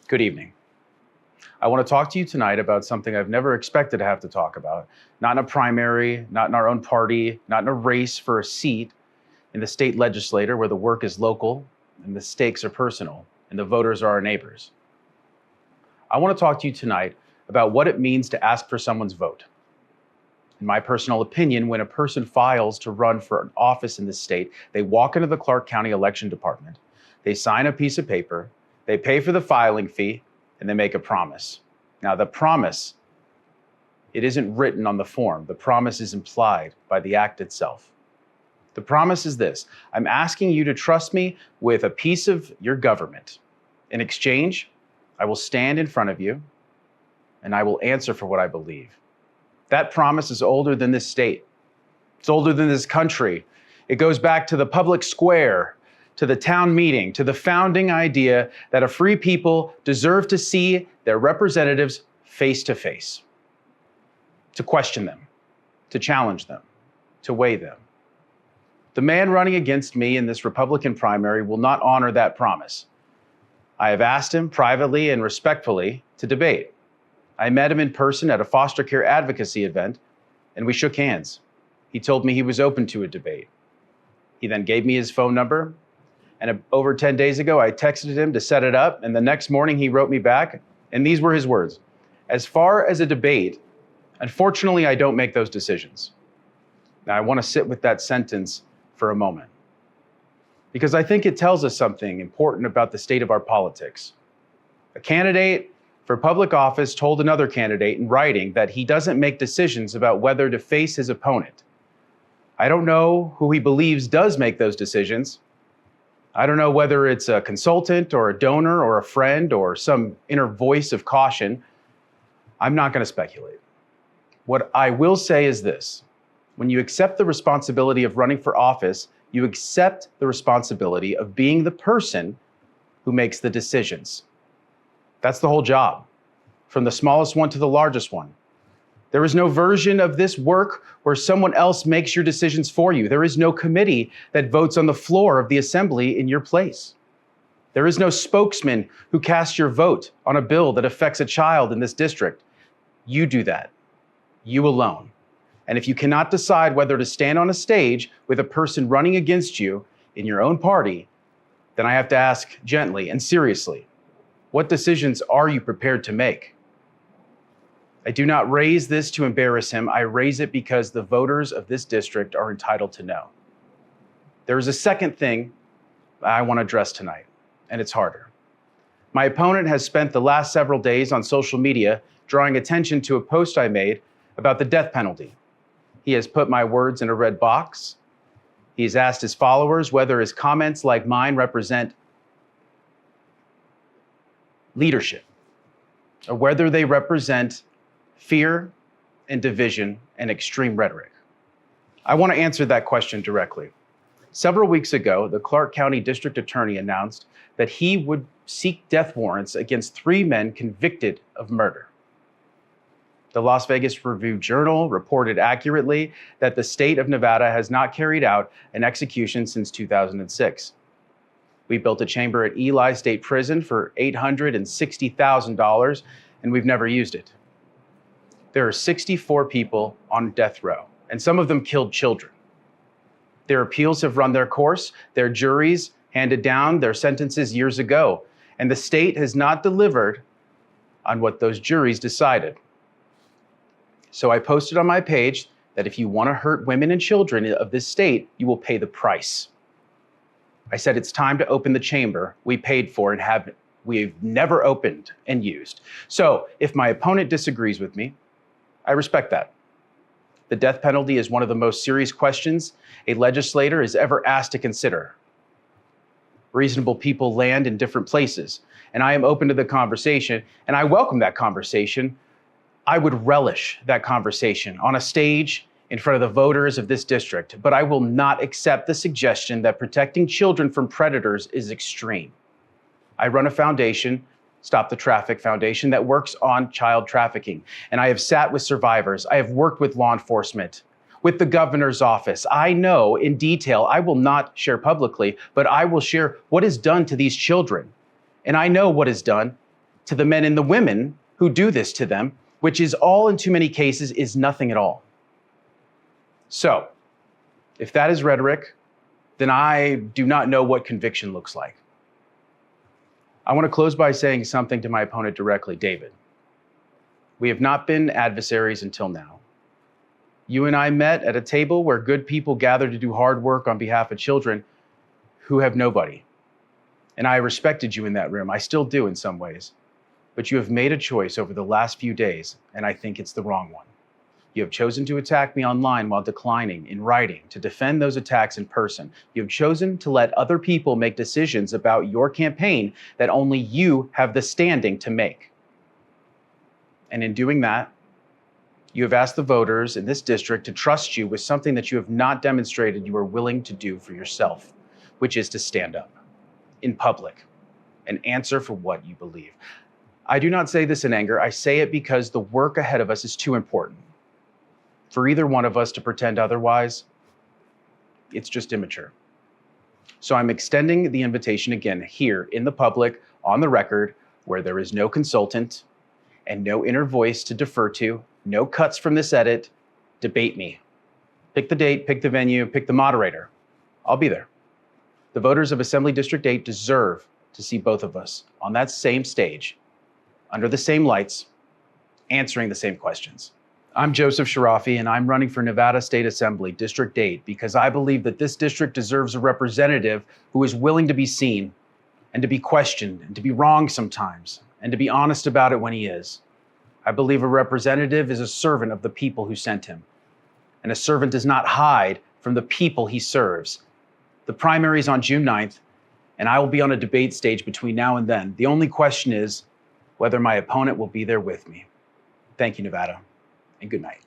Good evening. I want to talk to you tonight about something I've never expected to have to talk about. Not in a primary, not in our own party, not in a race for a seat in the state legislature where the work is local and the stakes are personal and the voters are our neighbors. I want to talk to you tonight about what it means to ask for someone's vote. In my personal opinion, when a person files to run for an office in this state, they walk into the Clark County Election Department, they sign a piece of paper, they pay for the filing fee, and they make a promise. Now, the promise, it isn't written on the form. The promise is implied by the act itself. The promise is this: I'm asking you to trust me with a piece of your government. In exchange, I will stand in front of you and I will answer for what I believe. That promise is older than this state. It's older than this country. It goes back to the public square, to the town meeting, to the founding idea that a free people deserve to see their representatives face to face, to question them, to challenge them, to weigh them. The man running against me in this Republican primary will not honor that promise. I have asked him privately and respectfully to debate. I met him in person at a foster care advocacy event, and we shook hands. He told me he was open to a debate. He then gave me his phone number, and over 10 days ago, I texted him to set it up, and the next morning he wrote me back, and these were his words: "As far as a debate, unfortunately, I don't make those decisions." Now, I want to sit with that sentence for a moment, because I think it tells us something important about the state of our politics. A candidate for public office told another candidate in writing that he doesn't make decisions about whether to face his opponent. I don't know who he believes does make those decisions. I don't know whether it's a consultant or a donor or a friend or some inner voice of caution. I'm not going to speculate. What I will say is this: when you accept the responsibility of running for office, you accept the responsibility of being the person who makes the decisions. That's the whole job, from the smallest one to the largest one. There is no version of this work where someone else makes your decisions for you. There is no committee that votes on the floor of the assembly in your place. There is no spokesman who casts your vote on a bill that affects a child in this district. You do that, you alone. And if you cannot decide whether to stand on a stage with a person running against you in your own party, then I have to ask gently and seriously, what decisions are you prepared to make? I do not raise this to embarrass him. I raise it because the voters of this district are entitled to know. There is a second thing I want to address tonight, and it's harder. My opponent has spent the last several days on social media drawing attention to a post I made about the death penalty. He has put my words in a red box. He has asked his followers whether his comments, like mine, represent leadership, or whether they represent fear and division and extreme rhetoric. I want to answer that question directly. Several weeks ago, the Clark County District Attorney announced that he would seek death warrants against 3 men convicted of murder. The Las Vegas Review-Journal reported accurately that the state of Nevada has not carried out an execution since 2006. We built a chamber at Eli State Prison for $860,000, and we've never used it. There are 64 people on death row, and some of them killed children. Their appeals have run their course. Their juries handed down their sentences years ago, and the state has not delivered on what those juries decided. So I posted on my page that if you want to hurt women and children of this state, you will pay the price. I said it's time to open the chamber we paid for and we've never opened and used. So if my opponent disagrees with me, I respect that. The death penalty is one of the most serious questions a legislator is ever asked to consider. Reasonable people land in different places, and I am open to the conversation, and I welcome that conversation. I would relish that conversation on a stage in front of the voters of this district, but I will not accept the suggestion that protecting children from predators is extreme. I run a foundation, Stop the Traffic Foundation, that works on child trafficking, and I have sat with survivors. I have worked with law enforcement, with the governor's office. I know in detail, I will not share publicly, but I will share what is done to these children. And I know what is done to the men and the women who do this to them, which is all in too many cases is nothing at all. So, if that is rhetoric, then I do not know what conviction looks like. I want to close by saying something to my opponent directly, David. We have not been adversaries until now. You and I met at a table where good people gather to do hard work on behalf of children who have nobody. And I respected you in that room. I still do in some ways. But you have made a choice over the last few days, and I think it's the wrong one. You have chosen to attack me online while declining in writing to defend those attacks in person. You have chosen to let other people make decisions about your campaign that only you have the standing to make. And in doing that, you have asked the voters in this district to trust you with something that you have not demonstrated you are willing to do for yourself, which is to stand up in public and answer for what you believe. I do not say this in anger. I say it because the work ahead of us is too important for either one of us to pretend otherwise. It's just immature. So I'm extending the invitation again here in the public, on the record, where there is no consultant and no inner voice to defer to, no cuts from this edit. Debate me. Pick the date, pick the venue, pick the moderator. I'll be there. The voters of Assembly District 8 deserve to see both of us on that same stage, under the same lights, answering the same questions. I'm Joseph Charafi, and I'm running for Nevada State Assembly, District 8, because I believe that this district deserves a representative who is willing to be seen and to be questioned and to be wrong sometimes and to be honest about it when he is. I believe a representative is a servant of the people who sent him, and a servant does not hide from the people he serves. The primary is on June 9th, and I will be on a debate stage between now and then. The only question is whether my opponent will be there with me. Thank you, Nevada, and good night.